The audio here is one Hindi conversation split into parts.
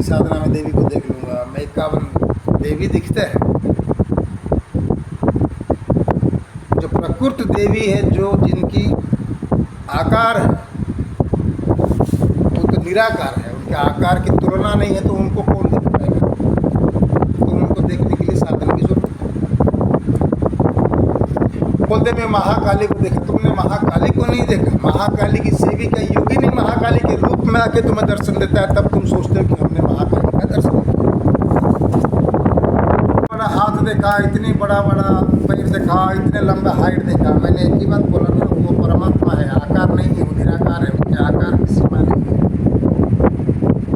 साधना में देवी को देख लूँगा, मैं 51 देवी दिखते हैं। जो प्रकृत देवी है, जो जिनकी आकार है वो तो निराकार है, उनके आकार की तुलना नहीं है, तो उनको कौन देख पाएगा? तो उनको देखने के लिए साधन की जरूरत है। बोलते मैं महाकाली को देखा, तुमने महाकाली को नहीं देखा। महाकाली की सेविका योगी नहीं महाकाली के रूप में आके तुम्हें दर्शन देता है, तब तुम सोचते हो कि हमने महाकाली का दर्शन किया। बड़ा हाथ देखा, इतनी बड़ा बड़ा पैर देखा, इतने लंबा हाइट देखा। मैंने एक ही बात बोला ना, वो परमात्मा है, आकार नहीं है, वो निराकार है, उनके आकार की सीमा नहीं है।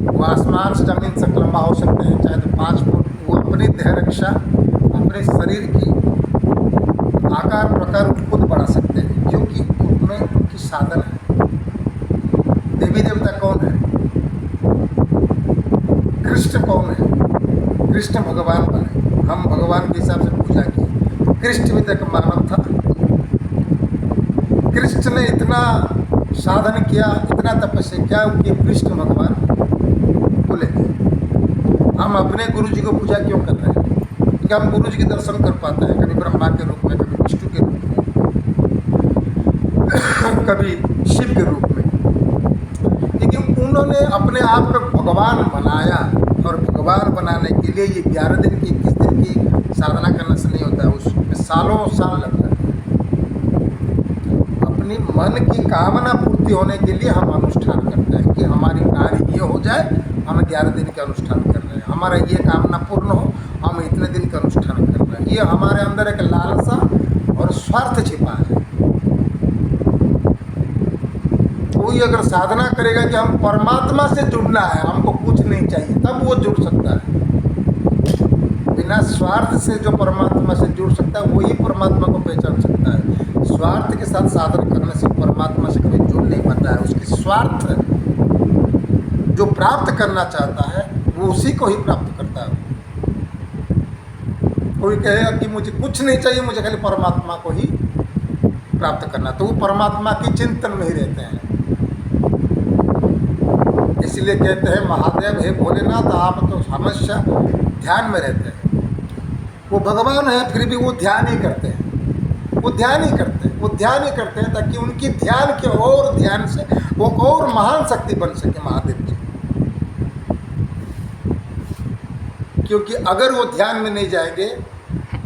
वो आसमान से जमीन तक लंबा हो सकते हैं, चाहे तो 5 फुट। वो अपनी देह रक्षा, अपने शरीर की आकार प्रकार खुद बढ़ा सकते हैं, क्योंकि उनमें उनकी साधन है। देवी देवता कौन है? कृष्ण कौन है? कृष्ण भगवान बने, हम भगवान के हिसाब से पूजा की। कृष्ण भी तक मानव था। कृष्ण ने इतना साधन किया, इतना तपस्या किया कि कृष्ण भगवान बोले। हम अपने गुरु जी को पूजा क्यों कर रहे हैं? क्योंकि हम गुरु जी के दर्शन कर पाते हैं, कभी ब्रह्मा के रूप में, कभी विष्णु के रूप में, कभी शिव के रूप में। क्योंकि उन्होंने अपने आप को भगवान बनाया, और भगवान बनाने के लिए ये 11 दिन की 21 दिन की साधना करने से नहीं होता है, उसमें सालों साल लगता है। अपनी मन की कामना पूर्ति होने के लिए हम अनुष्ठान करते हैं कि हमारी कार्य ये हो जाए, हम 11 दिन के अनुष्ठान कर रहे हैं, हमारा ये कामना पूर्ण हो, हम इतने दिन का अनुष्ठान कर रहे हैं। ये हमारे अंदर एक लालसा और स्वार्थ छिपा है। कोई अगर साधना करेगा कि हम परमात्मा से जुड़ना है, हमको कुछ नहीं चाहिए, तब वो जुड़ सकता है। बिना स्वार्थ से जो परमात्मा से जुड़ सकता है, वही परमात्मा को पहचान सकता है। स्वार्थ के साथ साधन करने से परमात्मा से कभी जुड़ नहीं पाता है। उसकी स्वार्थ जो प्राप्त करना चाहता है, वो उसी को ही प्राप्त करता है। कोई कहेगा कि मुझे कुछ नहीं चाहिए, मुझे खाली परमात्मा को ही प्राप्त करना, तो वो परमात्मा की चिंतन में ही रहते हैं। इसलिए कहते हैं महादेव हे भोलेनाथ, आप तो हमेशा ध्यान में रहते हैं। वो भगवान है, फिर भी वो ध्यान ही करते हैं, वो ध्यान ही करते हैं, वो ध्यान ही करते हैं, ताकि उनकी ध्यान के और ध्यान से वो और महान शक्ति बन सके महादेव जी। क्योंकि अगर वो ध्यान में नहीं जाएंगे,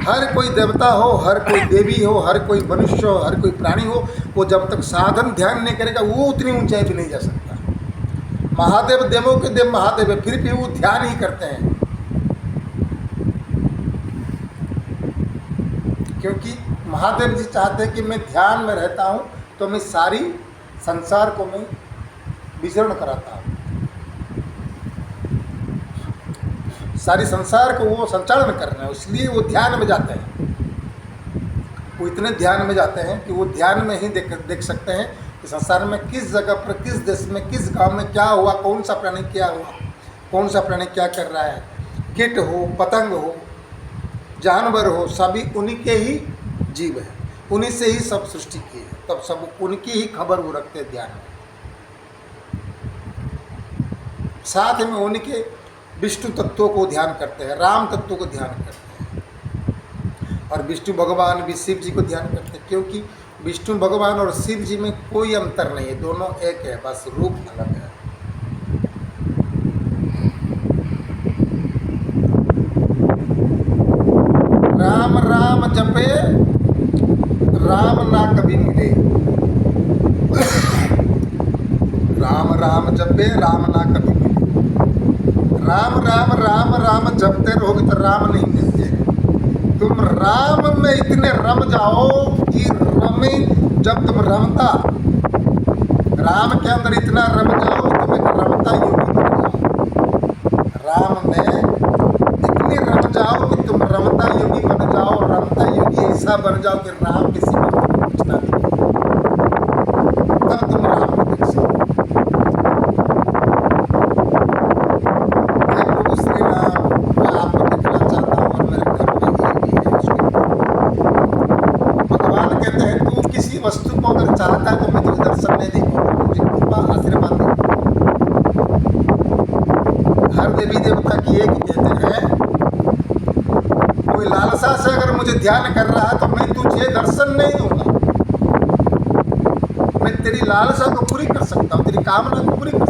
हर कोई देवता हो, हर कोई देवी हो, हर कोई मनुष्य हो, हर कोई प्राणी हो, वो जब तक साधन ध्यान नहीं करेगा, वो उतनी ऊंचाई पे नहीं जा सकता। महादेव देवों के देव महादेव है, फिर भी वो ध्यान ही करते हैं। क्योंकि महादेव जी चाहते हैं कि मैं ध्यान में रहता हूँ, तो मैं सारी संसार को मैं विचरण कराता हूँ, सारी संसार को वो संचालन कर रहे हैं, इसलिए वो ध्यान में जाते हैं। वो इतने ध्यान में जाते हैं कि वो ध्यान में ही देख सकते हैं कि संसार में किस जगह पर, किस देश में, किस गांव में क्या हुआ, कौन सा प्राणी क्या हुआ, कौन सा प्राणी क्या कर रहा है। कीट हो, पतंग हो, जानवर हो, सभी उन्हीं के ही जीव है, उन्हीं से ही सब सृष्टि की है, तब सब उनकी ही खबर वो रखते हैं ध्यान में। साथ में उनके विष्णु तत्वों को ध्यान करते हैं, राम तत्व को ध्यान करते हैं, और विष्णु भगवान भी शिव जी को ध्यान करते हैं। क्योंकि विष्णु भगवान और शिव जी में कोई अंतर नहीं है, दोनों एक है, बस रूप अलग है। राम राम जपे राम ना कभी मिले, राम राम जपे राम ना कभी मिले। राम राम राम राम जपते रहोगे तो राम नहीं मिलते। तुम राम में इतने रम जाओ कि रमे, जब तुम रमता, राम के अंदर इतना रम जाओ कि तुम एक रमता योगी बन जाओ। राम में इतनी रम जाओ कि तुम रमता योगी बन जाओ, रमता योगी ऐसा बन जाओ कि राम किसी को पूछना नहीं, तब तुम राम को देख सकते। प्रभु श्री राम, मैं आपको देखना चाहता हूँ और मेरे घर में ये भी है। भगवान कहते हैं तू किसी वस्तु को अगर चाहता है तो मैं तुझे दर्शन नहीं दूंगा, मुझे कृपा आशीर्वाद दूंगा। हर देवी रोज ध्यान कर रहा तो मैं तुझे दर्शन नहीं दूंगा। मैं तेरी लालसा को पूरी कर सकता हूँ, तेरी कामना को पूरी कर